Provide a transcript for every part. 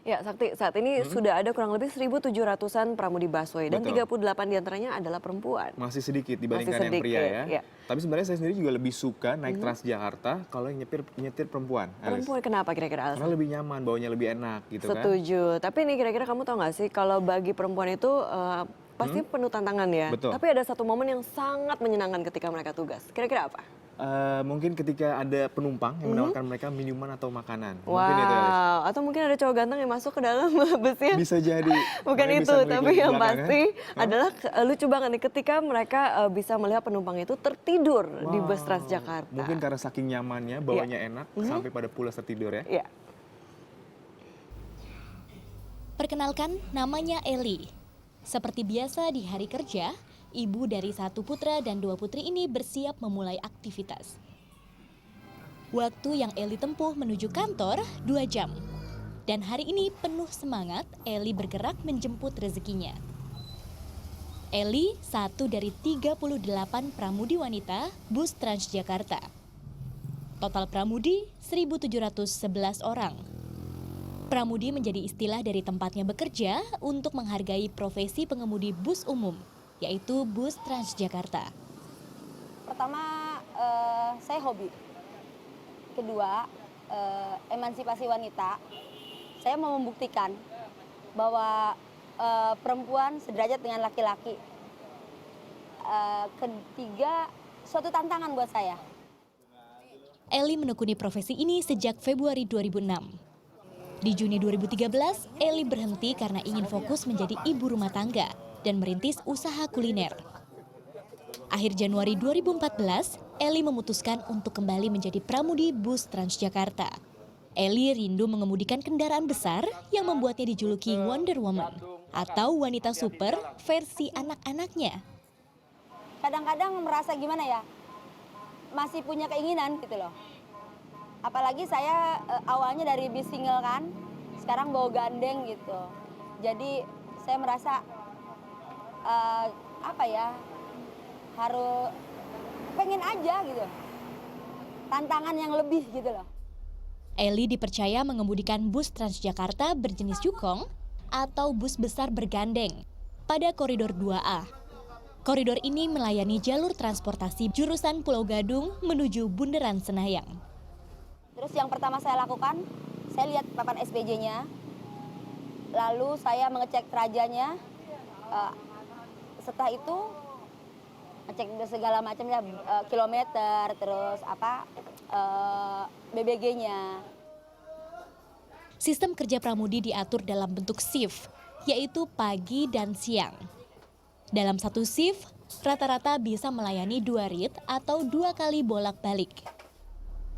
Ya, Sakti, saat ini sudah ada kurang lebih 1.700-an pramudi busway dan Betul. 38 diantaranya adalah perempuan. Masih sedikit Masih dibandingkan yang pria sedikit, ya. ya. Tapi sebenarnya saya sendiri juga lebih suka naik Transjakarta kalau yang nyetir perempuan, Alis. Perempuan kenapa kira-kira Karena alasan? lebih nyaman, baunya lebih enak gitu kan. Setuju. Tapi ini kira-kira kamu tahu nggak sih kalau bagi perempuan itu pasti penuh tantangan ya. Betul. Tapi ada satu momen yang sangat menyenangkan ketika mereka tugas. Kira-kira apa? Mungkin ketika ada penumpang yang menawarkan mereka minuman atau makanan. Mungkin itu ya, Alis. Wow, atau mungkin ada cowok ganteng yang masuk ke dalam busnya. Bisa jadi. Bukan Makanya itu, bisa melihat tapi yang belakangnya. pasti Hah? adalah lucu banget nih ketika mereka bisa melihat penumpang itu tertidur di bus Wow. Transjakarta. Mungkin karena saking nyamannya, bawanya enak, sampai pada pulas tertidur ya. Iya. Perkenalkan, namanya Eli. Seperti biasa di hari kerja, ibu dari 1 putra dan 2 putri ini bersiap memulai aktivitas. Waktu yang Eli tempuh menuju kantor 2 jam. Dan hari ini penuh semangat, Eli bergerak menjemput rezekinya. Eli satu dari 38 pramudi wanita bus Transjakarta. Total pramudi 1.711 orang. Pramudi menjadi istilah dari tempatnya bekerja untuk menghargai profesi pengemudi bus umum, yaitu bus Transjakarta. Pertama, saya hobi. Kedua, emansipasi wanita. Saya mau membuktikan bahwa perempuan sederajat dengan laki-laki. Ketiga, suatu tantangan buat saya. Eli menekuni profesi ini sejak Februari 2006. Di Juni 2013, Eli berhenti karena ingin fokus menjadi ibu rumah tangga dan merintis usaha kuliner. Akhir Januari 2014, Eli memutuskan untuk kembali menjadi pramudi bus Transjakarta. Eli rindu mengemudikan kendaraan besar yang membuatnya dijuluki Wonder Woman atau wanita super versi anak-anaknya. Kadang-kadang merasa gimana ya, masih punya keinginan gitu loh. Apalagi saya awalnya dari bis single kan, sekarang bawa gandeng gitu. Jadi saya merasa harus pengen aja gitu, tantangan yang lebih gitu loh. Eli dipercaya mengemudikan bus Transjakarta berjenis Yukong atau bus besar bergandeng pada koridor 2A. Koridor ini melayani jalur transportasi jurusan Pulau Gadung menuju Bundaran Senayan. Terus yang pertama saya lakukan, saya lihat papan SPJ-nya, lalu saya mengecek rajanya. Setelah itu ngecek segala macamnya, kilometer, terus BBG-nya. Sistem kerja pramudi diatur dalam bentuk shift, yaitu pagi dan siang. Dalam satu shift, rata-rata bisa melayani 2 rit atau 2 kali bolak-balik.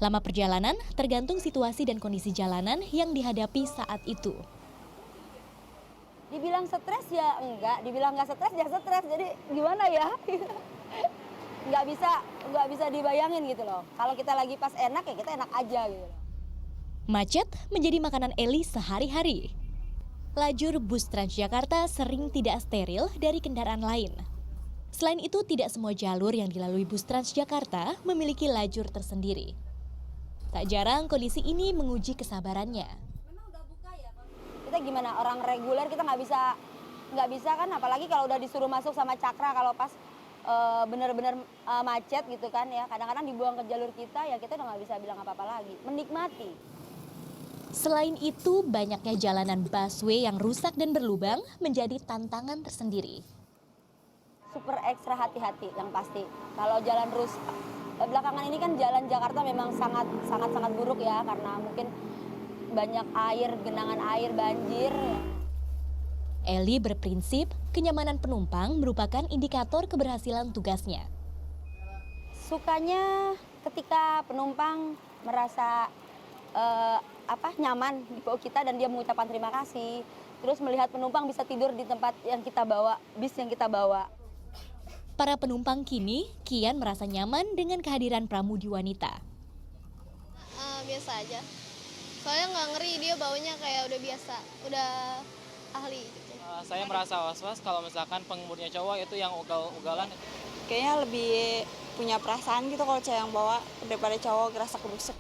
Lama perjalanan tergantung situasi dan kondisi jalanan yang dihadapi saat itu. Dibilang stres ya enggak, dibilang nggak stres ya stres. Jadi gimana ya? nggak bisa dibayangin gitu loh. Kalau kita lagi pas enak ya kita enak aja gitu loh. Macet menjadi makanan Eli sehari-hari. Lajur bus Transjakarta sering tidak steril dari kendaraan lain. Selain itu, tidak semua jalur yang dilalui bus Transjakarta memiliki lajur tersendiri. Tak jarang kondisi ini menguji kesabarannya. Kita gimana, orang reguler kita nggak bisa kan, apalagi kalau udah disuruh masuk sama Cakra, kalau pas bener-bener macet gitu kan ya, kadang-kadang dibuang ke jalur kita, ya kita udah nggak bisa bilang apa-apa lagi, menikmati. Selain itu, banyaknya jalanan busway yang rusak dan berlubang menjadi tantangan tersendiri. Super ekstra hati-hati yang pasti. Kalau jalan rusak, belakangan ini kan jalan Jakarta memang sangat buruk ya, karena mungkin banyak air, genangan air, banjir. Eli berprinsip kenyamanan penumpang merupakan indikator keberhasilan tugasnya. Sukanya ketika penumpang merasa nyaman di bawah kita dan dia mengucapkan terima kasih. Terus melihat penumpang bisa tidur di tempat yang kita bawa, bis yang kita bawa. Para penumpang kini kian merasa nyaman dengan kehadiran pramudi wanita. Biasa aja. Soalnya nggak ngeri, dia baunya kayak udah biasa, udah ahli. Gitu. Saya merasa was-was kalau misalkan pengemudinya cowok itu yang ugal-ugalan. Kayaknya lebih punya perasaan gitu kalau cewek yang bawa daripada cowok gerasa kerusuk.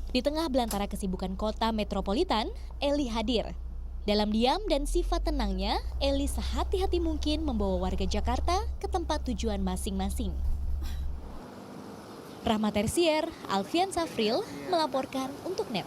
Di tengah belantara kesibukan kota metropolitan, Eli hadir. Dalam diam dan sifat tenangnya, Eli sehati-hati mungkin membawa warga Jakarta ke tempat tujuan masing-masing. Rahma Tersier, Alfian Safril melaporkan untuk NET.